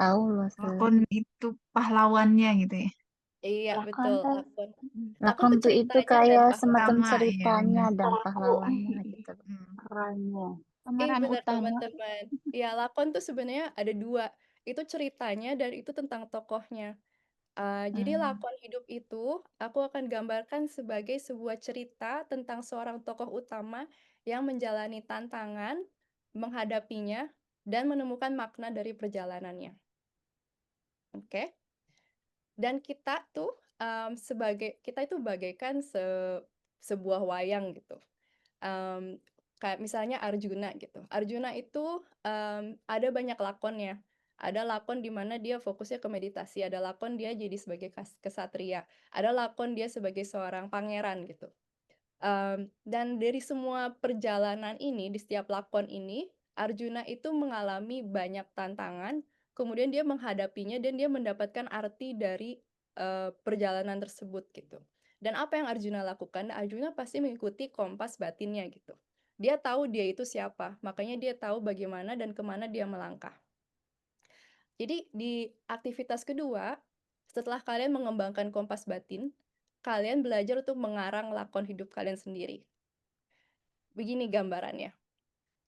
tahu loh, Lakon itu pahlawannya gitu ya. Iya, Lakon betul, tuh lakon. Lakon lakon tuh tuh itu ceritanya dan kayak semacam Sama, iya ceritanya benar. dan pahlawannya gitu. Perannya. Pemeran Benar utama. teman-teman. Ya, lakon tuh sebenarnya ada dua. Itu ceritanya dan itu tentang tokohnya. Jadi lakon hidup itu aku akan gambarkan sebagai sebuah cerita tentang seorang tokoh utama yang menjalani tantangan, menghadapinya, dan menemukan makna dari perjalanannya. Oke? Dan kita tuh kita itu bagaikan sebuah wayang gitu. Kayak misalnya Arjuna gitu. Arjuna itu ada banyak lakonnya. Ada lakon di mana dia fokusnya ke meditasi, ada lakon dia jadi sebagai kesatria, ada lakon dia sebagai seorang pangeran gitu. Dan dari semua perjalanan ini, di setiap lakon ini, Arjuna itu mengalami banyak tantangan, kemudian dia menghadapinya dan dia mendapatkan arti dari perjalanan tersebut gitu. Dan apa yang Arjuna lakukan? Arjuna pasti mengikuti kompas batinnya gitu. Dia tahu dia itu siapa, makanya dia tahu bagaimana dan kemana dia melangkah. Jadi di aktivitas kedua, setelah kalian mengembangkan kompas batin, kalian belajar untuk mengarang lakon hidup kalian sendiri. Begini gambarannya.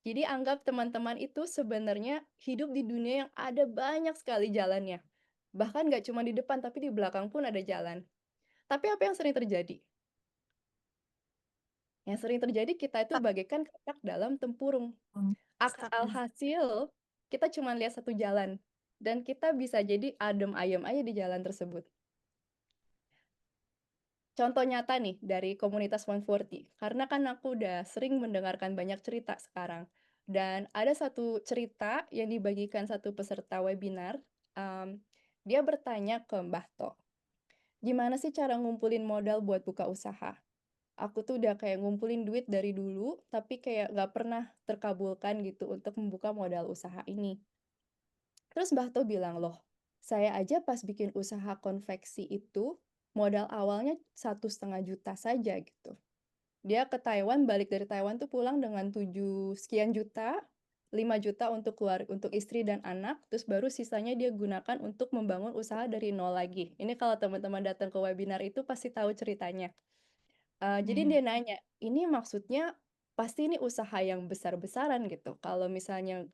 Jadi anggap teman-teman itu sebenarnya hidup di dunia yang ada banyak sekali jalannya. Bahkan nggak cuma di depan, tapi di belakang pun ada jalan. Tapi apa yang sering terjadi? Yang sering terjadi kita itu bagaikan katak dalam tempurung. Alhasil, kita cuma lihat satu jalan. Dan kita bisa jadi adem ayem aja di jalan tersebut. Contoh nyata nih dari komunitas 140, karena kan aku udah sering mendengarkan banyak cerita sekarang. Dan ada satu cerita yang dibagikan satu peserta webinar, dia bertanya ke Mbah To, gimana sih cara ngumpulin modal buat buka usaha? Aku tuh udah kayak ngumpulin duit dari dulu, tapi kayak nggak pernah terkabulkan gitu untuk membuka modal usaha ini. Terus Mbah To bilang, loh, saya aja pas bikin usaha konveksi itu, modal awalnya 1,5 juta saja gitu. Dia ke Taiwan, balik dari Taiwan tuh pulang dengan 7 sekian juta, 5 juta untuk istri dan anak, terus baru sisanya dia gunakan untuk membangun usaha dari nol lagi. Ini kalau teman-teman datang ke webinar itu pasti tahu ceritanya. Jadi dia nanya, ini maksudnya pasti ini usaha yang besar-besaran gitu, kalau misalnya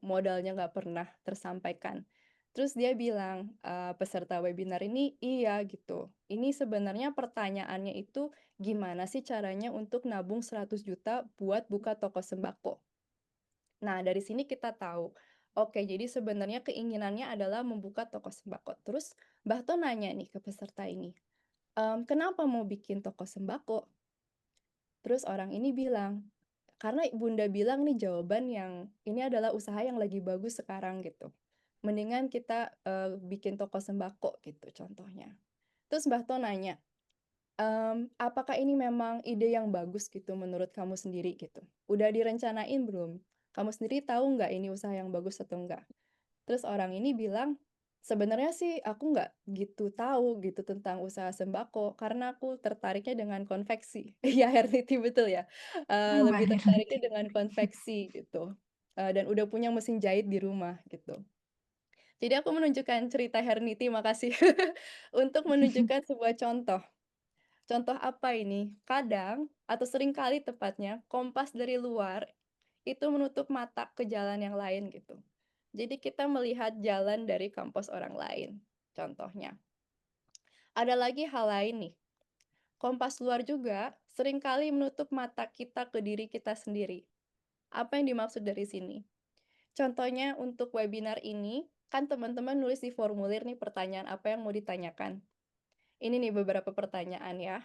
modalnya nggak pernah tersampaikan. Terus dia bilang, peserta webinar ini, iya gitu. Ini sebenarnya pertanyaannya itu, gimana sih caranya untuk nabung 100 juta buat buka toko sembako? Nah, dari sini kita tahu, oke, jadi sebenarnya keinginannya adalah membuka toko sembako. Terus Mbah To nanya nih ke peserta ini, kenapa mau bikin toko sembako? Terus orang ini bilang, karena Bunda bilang nih jawaban yang ini adalah usaha yang lagi bagus sekarang gitu. Mendingan kita bikin toko sembako gitu contohnya. Terus Mbah To nanya, apakah ini memang ide yang bagus gitu menurut kamu sendiri gitu? Udah direncanain belum? Kamu sendiri tahu nggak ini usaha yang bagus atau enggak? Terus orang ini bilang, sebenarnya sih aku nggak gitu tahu gitu tentang usaha sembako, karena aku tertariknya dengan konveksi. Iya, Hernity, betul ya. Mbak Lebih Hernity. tertariknya dengan konveksi gitu. Dan udah punya mesin jahit di rumah gitu. Jadi aku menunjukkan cerita Hernity, makasih, untuk menunjukkan sebuah contoh. Contoh apa ini? Kadang, atau seringkali tepatnya, kompas dari luar itu menutup mata ke jalan yang lain gitu. Jadi kita melihat jalan dari kampus orang lain, contohnya. Ada lagi hal lain nih. Kompas luar juga seringkali menutup mata kita ke diri kita sendiri. Apa yang dimaksud dari sini? Contohnya untuk webinar ini, kan teman-teman nulis di formulir nih pertanyaan apa yang mau ditanyakan. Ini nih beberapa pertanyaan ya.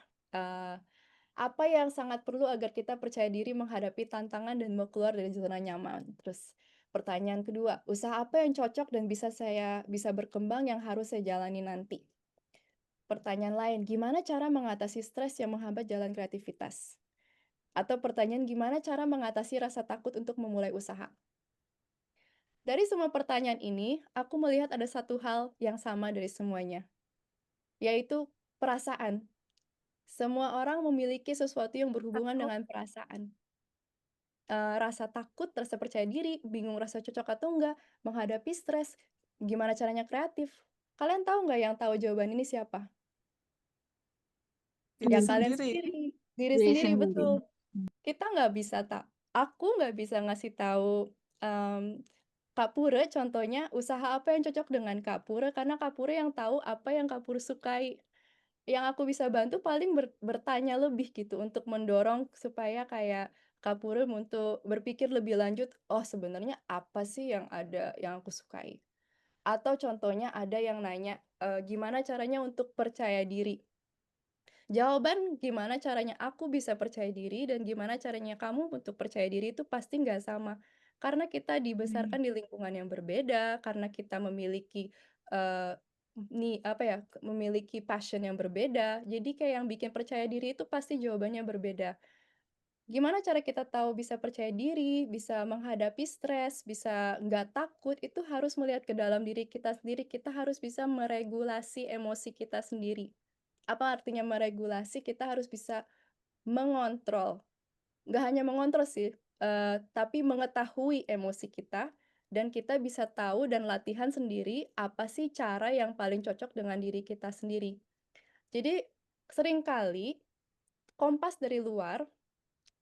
Apa yang sangat perlu agar kita percaya diri menghadapi tantangan dan mau keluar dari zona nyaman? Terus pertanyaan kedua, usaha apa yang cocok dan bisa berkembang yang harus saya jalani nanti? Pertanyaan lain, gimana cara mengatasi stres yang menghambat jalan kreativitas? Atau pertanyaan, gimana cara mengatasi rasa takut untuk memulai usaha? Dari semua pertanyaan ini, aku melihat ada satu hal yang sama dari semuanya, yaitu perasaan. Semua orang memiliki sesuatu yang berhubungan dengan perasaan. Rasa takut, rasa percaya diri, bingung rasa cocok atau enggak, menghadapi stres, gimana caranya kreatif. Kalian tahu nggak yang tahu jawaban ini siapa? Ya Diri kalian sendiri. sendiri, diri Diri sendiri, sendiri. betul. Kita nggak bisa aku nggak bisa ngasih tahu Kak Pura contohnya usaha apa yang cocok dengan Kak Pura, karena Kak Pura yang tahu apa yang Kak Pura sukai. Yang aku bisa bantu paling bertanya lebih gitu untuk mendorong supaya kayak Kapurem untuk berpikir lebih lanjut, "Oh, sebenarnya apa sih yang ada yang aku sukai?" Atau contohnya ada yang nanya, "Gimana caranya untuk percaya diri?" Jawaban gimana caranya aku bisa percaya diri dan gimana caranya kamu untuk percaya diri itu pasti nggak sama. Karena kita dibesarkan di lingkungan yang berbeda, karena kita memiliki, eee, apa ya, memiliki passion yang berbeda. Jadi kayak yang bikin percaya diri itu pasti jawabannya berbeda. Gimana cara kita tahu bisa percaya diri, bisa menghadapi stres, bisa nggak takut, itu harus melihat ke dalam diri kita sendiri. Kita harus bisa meregulasi emosi kita sendiri. Apa artinya meregulasi? Kita harus bisa mengontrol, nggak hanya mengontrol sih, tapi mengetahui emosi kita dan kita bisa tahu dan latihan sendiri apa sih cara yang paling cocok dengan diri kita sendiri. Jadi seringkali kompas dari luar,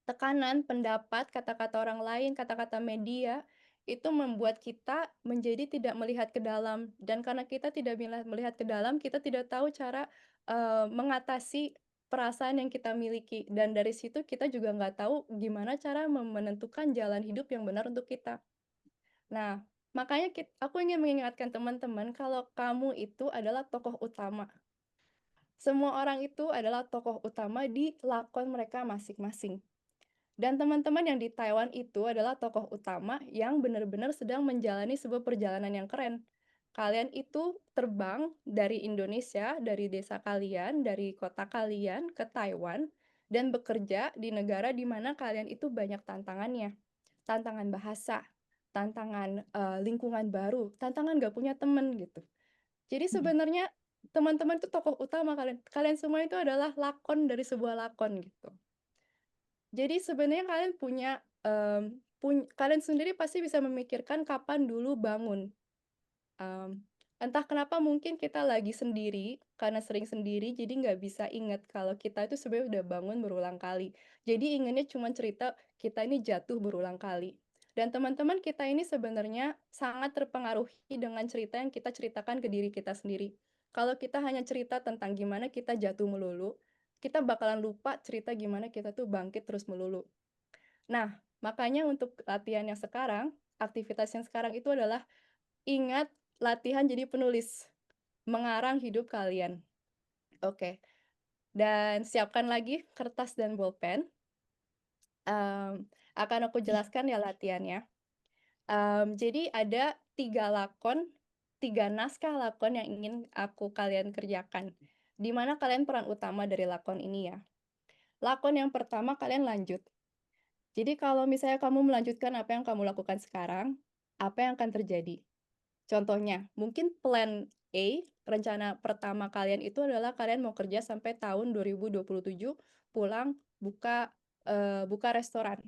tekanan, pendapat, kata-kata orang lain, kata-kata media, itu membuat kita menjadi tidak melihat ke dalam dan karena kita tidak melihat ke dalam, kita tidak tahu cara, mengatasi perasaan yang kita miliki dan dari situ kita juga nggak tahu gimana cara menentukan jalan hidup yang benar untuk kita. Nah, makanya aku ingin mengingatkan teman-teman kalau kamu itu adalah tokoh utama. Semua orang itu adalah tokoh utama di lakon mereka masing-masing. Dan teman-teman yang di Taiwan itu adalah tokoh utama yang benar-benar sedang menjalani sebuah perjalanan yang keren. Kalian itu terbang dari Indonesia, dari desa kalian, dari kota kalian ke Taiwan, dan bekerja di negara di mana kalian itu banyak tantangannya. Tantangan bahasa, tantangan lingkungan baru, tantangan gak punya temen gitu. Jadi sebenarnya teman-teman itu tokoh utama kalian. Kalian semua itu adalah lakon dari sebuah lakon gitu. Jadi sebenarnya kalian punya, kalian sendiri pasti bisa memikirkan kapan dulu bangun. Mmm, Entah kenapa mungkin kita lagi sendiri, karena sering sendiri jadi nggak bisa ingat kalau kita itu sebenarnya udah bangun berulang kali. Jadi ingatnya cuma cerita kita ini jatuh berulang kali. Dan teman-teman kita ini sebenarnya sangat terpengaruhi dengan cerita yang kita ceritakan ke diri kita sendiri. Kalau kita hanya cerita tentang gimana kita jatuh melulu, kita bakalan lupa cerita gimana kita tuh bangkit terus melulu. Nah, makanya untuk latihan yang sekarang, aktivitas yang sekarang itu adalah ingat latihan jadi penulis, mengarang hidup kalian. Oke, dan siapkan lagi kertas dan bolpen, akan aku jelaskan ya latihannya. Jadi ada 3 lakon, 3 naskah lakon yang ingin kalian kerjakan, di mana kalian peran utama dari lakon ini ya. Lakon yang pertama kalian lanjut. Jadi kalau misalnya kamu melanjutkan apa yang kamu lakukan sekarang, apa yang akan terjadi? Contohnya, mungkin plan A, rencana pertama kalian itu adalah kalian mau kerja sampai tahun 2027, pulang buka restoran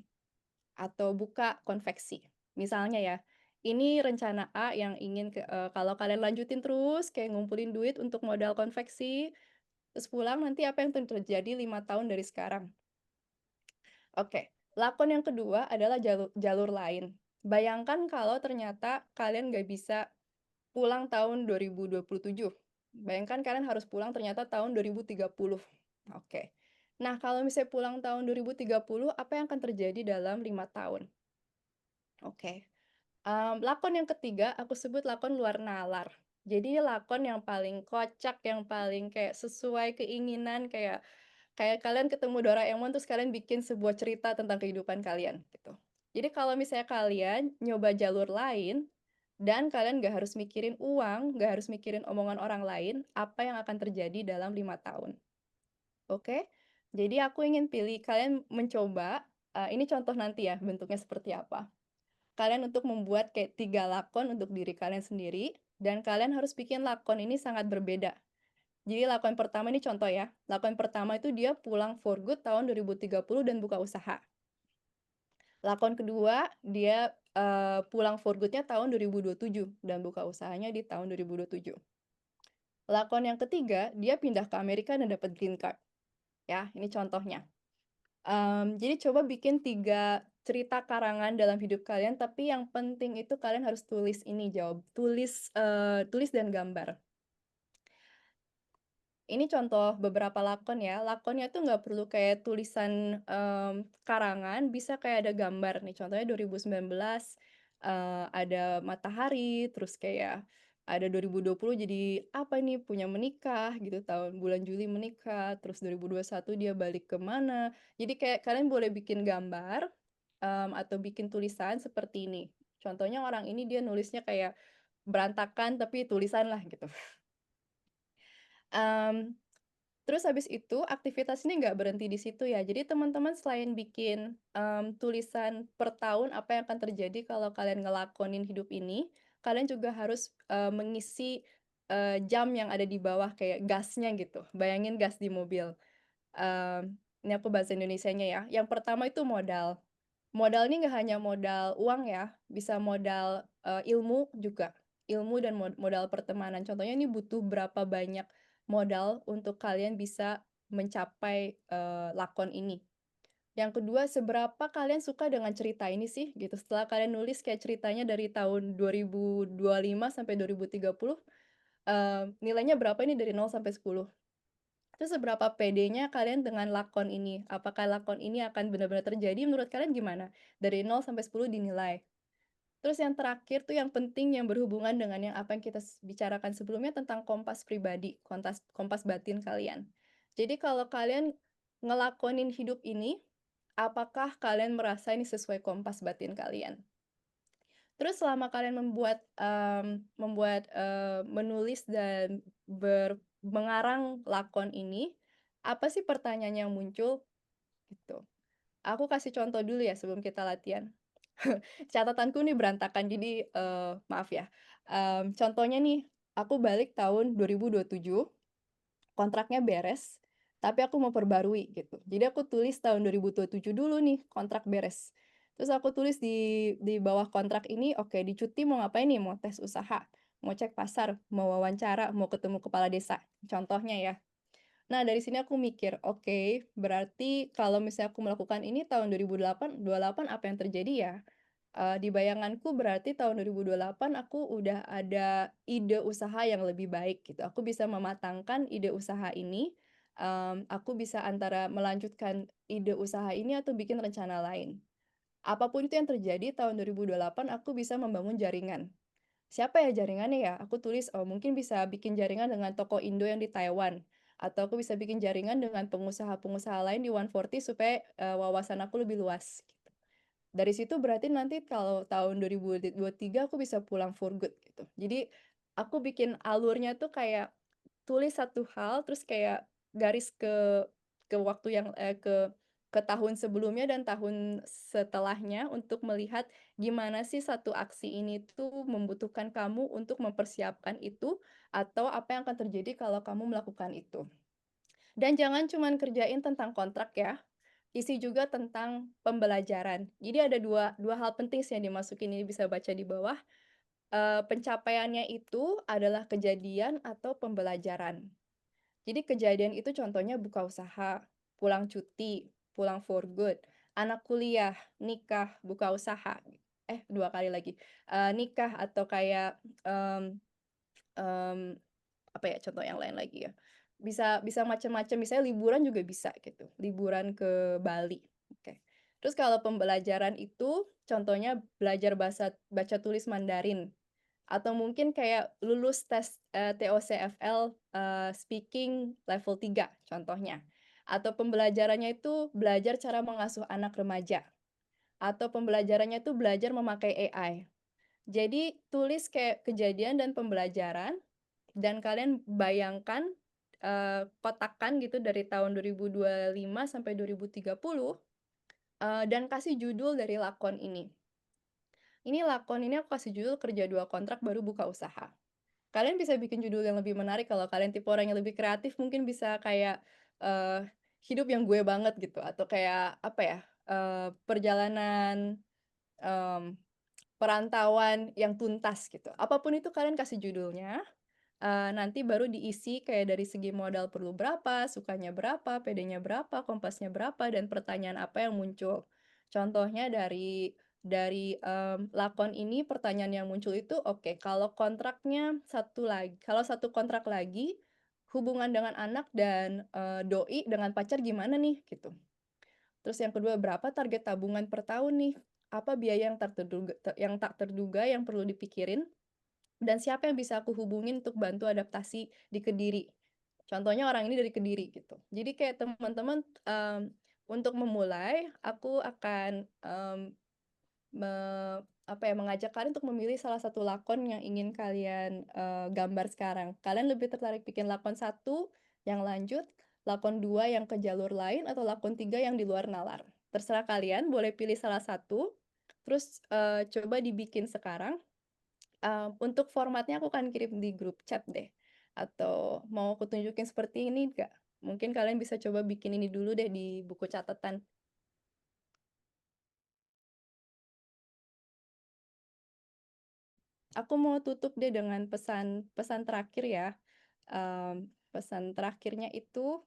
atau buka konveksi. Misalnya ya, ini rencana A yang ingin kalau kalian lanjutin terus kayak ngumpulin duit untuk modal konveksi, terus pulang nanti apa yang terjadi 5 tahun dari sekarang. Oke, lakon yang kedua adalah jalur lain. Bayangkan kalau ternyata kalian nggak bisa pulang tahun 2027. Bayangkan kalian harus pulang ternyata tahun 2030. Oke. Nah, kalau misalnya pulang tahun 2030, apa yang akan terjadi dalam 5 tahun? Oke. Lakon yang ketiga aku sebut lakon luar nalar. Jadi lakon yang paling kocak, yang paling kayak sesuai keinginan, kayak kayak kalian ketemu Doraemon terus kalian bikin sebuah cerita tentang kehidupan kalian, gitu. Jadi kalau misalnya kalian nyoba jalur lain, dan kalian nggak harus mikirin uang, nggak harus mikirin omongan orang lain, apa yang akan terjadi dalam 5 tahun. Oke? Jadi aku ingin pilih kalian mencoba, ini contoh nanti ya bentuknya seperti apa. Kalian untuk membuat kayak 3 lakon untuk diri kalian sendiri, dan kalian harus bikin lakon ini sangat berbeda. Jadi lakon pertama ini contoh ya, lakon pertama itu dia pulang for good tahun 2030 dan buka usaha. Lakon kedua dia, pulang for good-nya tahun 2027 dan buka usahanya di tahun 2027. Lakon yang ketiga, dia pindah ke Amerika dan dapat green card. Ya, ini contohnya. Jadi coba bikin 3 cerita karangan dalam hidup kalian, tapi yang penting itu kalian harus tulis ini tulis dan gambar. Ini contoh beberapa lakon ya. Lakonnya tuh nggak perlu kayak tulisan, karangan, bisa kayak ada gambar nih. Contohnya 2019, ada matahari, terus kayak ada 2020 jadi apa nih, punya menikah gitu, tahun bulan Juli menikah, terus 2021 dia balik ke mana. Jadi kayak kalian boleh bikin gambar, atau bikin tulisan seperti ini. Contohnya orang ini dia nulisnya kayak berantakan tapi tulisan lah gitu. Mmm Terus habis itu aktivitas ini nggak berhenti di situ ya. Jadi teman-teman selain bikin, tulisan per tahun apa yang akan terjadi kalau kalian ngelakonin hidup ini, kalian juga harus, mengisi, jam yang ada di bawah kayak gasnya gitu. Bayangin gas di mobil. Ini aku bahasa Indonesianya ya. Yang pertama itu modal. Modal ini nggak hanya modal uang ya, bisa modal, ilmu juga. Ilmu dan modal pertemanan. Contohnya ini butuh berapa banyak modal untuk kalian bisa mencapai, lakon ini. Yang kedua, seberapa kalian suka dengan cerita ini sih, gitu. Setelah kalian nulis kayak ceritanya dari tahun 2025 sampai 2030, nilainya berapa ini dari 0 sampai 10. Terus seberapa pedenya kalian dengan lakon ini? Apakah lakon ini akan benar-benar terjadi menurut kalian gimana? Dari 0 sampai 10 dinilai. Terus yang terakhir tuh yang penting yang berhubungan dengan yang apa yang kita bicarakan sebelumnya tentang kompas pribadi, kompas batin kalian. Jadi kalau kalian ngelakonin hidup ini, apakah kalian merasa ini sesuai kompas batin kalian? Terus selama kalian menulis dan mengarang lakon ini, apa sih pertanyaan yang muncul? Gitu. Aku kasih contoh dulu ya sebelum kita latihan. Catatanku nih berantakan jadi, maaf ya. Contohnya nih, aku balik tahun 2027, kontraknya beres, tapi aku mau perbarui gitu. Jadi aku tulis tahun 2027 dulu nih kontrak beres. Terus aku tulis di bawah kontrak ini, oke di cuti mau ngapain nih? Mau tes usaha, mau cek pasar, mau wawancara, mau ketemu kepala desa, contohnya ya. Nah dari sini aku mikir, oke berarti kalau misalnya aku melakukan ini tahun 2028 apa yang terjadi ya? Di bayanganku berarti tahun 2028 aku udah ada ide usaha yang lebih baik gitu. Aku bisa mematangkan ide usaha ini, aku bisa antara melanjutkan ide usaha ini atau bikin rencana lain. Apapun itu yang terjadi tahun 2028 aku bisa membangun jaringan. Siapa ya jaringannya ya? Aku tulis, oh mungkin bisa bikin jaringan dengan toko Indo yang di Taiwan, atau aku bisa bikin jaringan dengan pengusaha-pengusaha lain di 140 supaya, wawasan aku lebih luas. Dari situ berarti nanti kalau tahun 2023 aku bisa pulang for good gitu. Jadi aku bikin alurnya tuh kayak tulis satu hal terus kayak garis ke waktu yang ke tahun sebelumnya dan tahun setelahnya untuk melihat gimana sih satu aksi ini tuh membutuhkan kamu untuk mempersiapkan itu atau apa yang akan terjadi kalau kamu melakukan itu. Dan jangan cuman kerjain tentang kontrak ya. Isi juga tentang pembelajaran. Jadi ada dua hal penting sih yang dimasukin, ini bisa baca di bawah. Pencapaiannya itu adalah kejadian atau pembelajaran. Jadi kejadian itu contohnya buka usaha, pulang cuti, pulang for good, anak kuliah, nikah, buka usaha. 2 kali lagi, nikah atau kayak, mmm mmm apa ya, contoh yang lain lagi ya, bisa bisa macam-macam, misalnya liburan juga bisa gitu, liburan ke Bali, oke. Terus kalau pembelajaran itu contohnya belajar baca tulis Mandarin, atau mungkin kayak lulus tes, TOCFL, speaking level 3 contohnya. Atau pembelajarannya itu belajar cara mengasuh anak remaja, atau pembelajarannya itu belajar memakai AI. Jadi tulis kayak kejadian dan pembelajaran dan kalian bayangkan, kotakkan gitu dari tahun 2025 sampai 2030, dan kasih judul dari lakon ini. Ini lakon ini aku kasih judul Kerja 2 Kontrak Baru Buka Usaha. Kalian bisa bikin judul yang lebih menarik kalau kalian tipe orang yang lebih kreatif mungkin bisa kayak, eee, hidup yang gue banget gitu atau kayak apa ya, perjalanan, mmm, perantauan yang tuntas gitu. Apapun itu kalian kasih judulnya. Nanti baru diisi kayak dari segi modal perlu berapa, sukanya berapa, pedenya berapa, kompasnya berapa, dan pertanyaan apa yang muncul. Contohnya dari lakon ini pertanyaan yang muncul itu, oke kalau kontraknya kalau satu kontrak lagi, hubungan dengan anak dan doi dengan pacar gimana nih gitu. Terus yang kedua, berapa target tabungan per tahun nih? Apa biaya yang tak terduga yang perlu dipikirin? Dan siapa yang bisa aku hubungin untuk bantu adaptasi di Kediri? Contohnya orang ini dari Kediri gitu. Jadi kayak teman-teman untuk memulai, aku akan mengajak kalian untuk memilih salah satu lakon yang ingin kalian gambar sekarang. Kalian lebih tertarik bikin lakon 1 yang lanjut, lakon 2 yang ke jalur lain, atau lakon 3 yang di luar nalar. Terserah kalian, boleh pilih salah satu, terus coba dibikin sekarang. Untuk formatnya aku akan kirim di grup chat deh. Atau mau aku tunjukin seperti ini nggak? Mungkin kalian bisa coba bikin ini dulu deh di buku catatan. Aku mau tutup deh dengan pesan terakhir ya. Pesan terakhirnya itu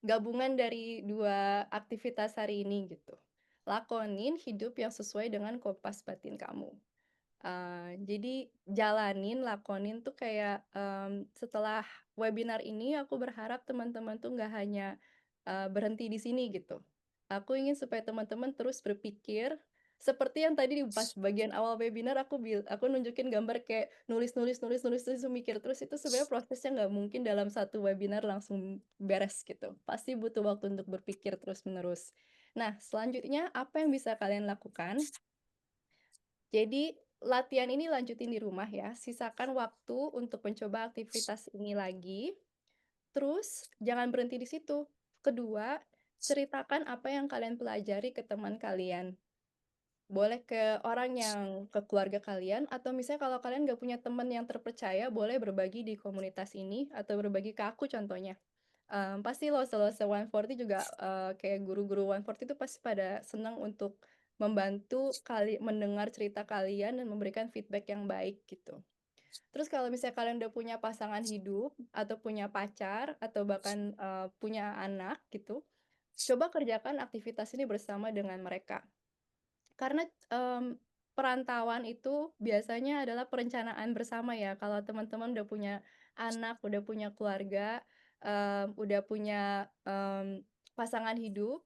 gabungan dari 2 aktivitas hari ini gitu. Lakonin hidup yang sesuai dengan kompas batin kamu. Jadi jalanin, lakonin tuh kayak setelah webinar ini aku berharap teman-teman tuh nggak hanya berhenti di sini gitu. Aku ingin supaya teman-teman terus berpikir seperti yang tadi pas bagian awal webinar aku nunjukin gambar kayak nulis mikir terus, itu sebenarnya prosesnya nggak mungkin dalam satu webinar langsung beres gitu. Pasti butuh waktu untuk berpikir terus-menerus. Nah, selanjutnya apa yang bisa kalian lakukan? Jadi latihan ini lanjutin di rumah ya. Sisakan waktu untuk mencoba aktivitas ini lagi. Terus jangan berhenti di situ. Kedua, ceritakan apa yang kalian pelajari ke teman kalian. Boleh ke keluarga kalian, atau misalnya kalau kalian nggak punya teman yang terpercaya, boleh berbagi di komunitas ini, atau berbagi ke aku contohnya. Pasti lose 140 juga kayak guru-guru 140 itu pasti pada senang untuk membantu mendengar cerita kalian dan memberikan feedback yang baik gitu. Terus kalau misalnya kalian udah punya pasangan hidup atau punya pacar atau bahkan punya anak gitu, coba kerjakan aktivitas ini bersama dengan mereka. Karena perantauan itu biasanya adalah perencanaan bersama ya. Kalau teman-teman udah punya anak, udah punya keluarga, udah punya pasangan hidup,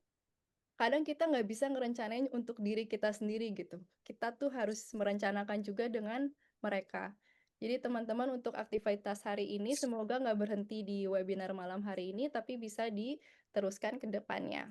kadang kita nggak bisa ngerencanain untuk diri kita sendiri gitu. Kita tuh harus merencanakan juga dengan mereka. Jadi teman-teman untuk aktivitas hari ini semoga nggak berhenti di webinar malam hari ini, tapi bisa diteruskan ke depannya.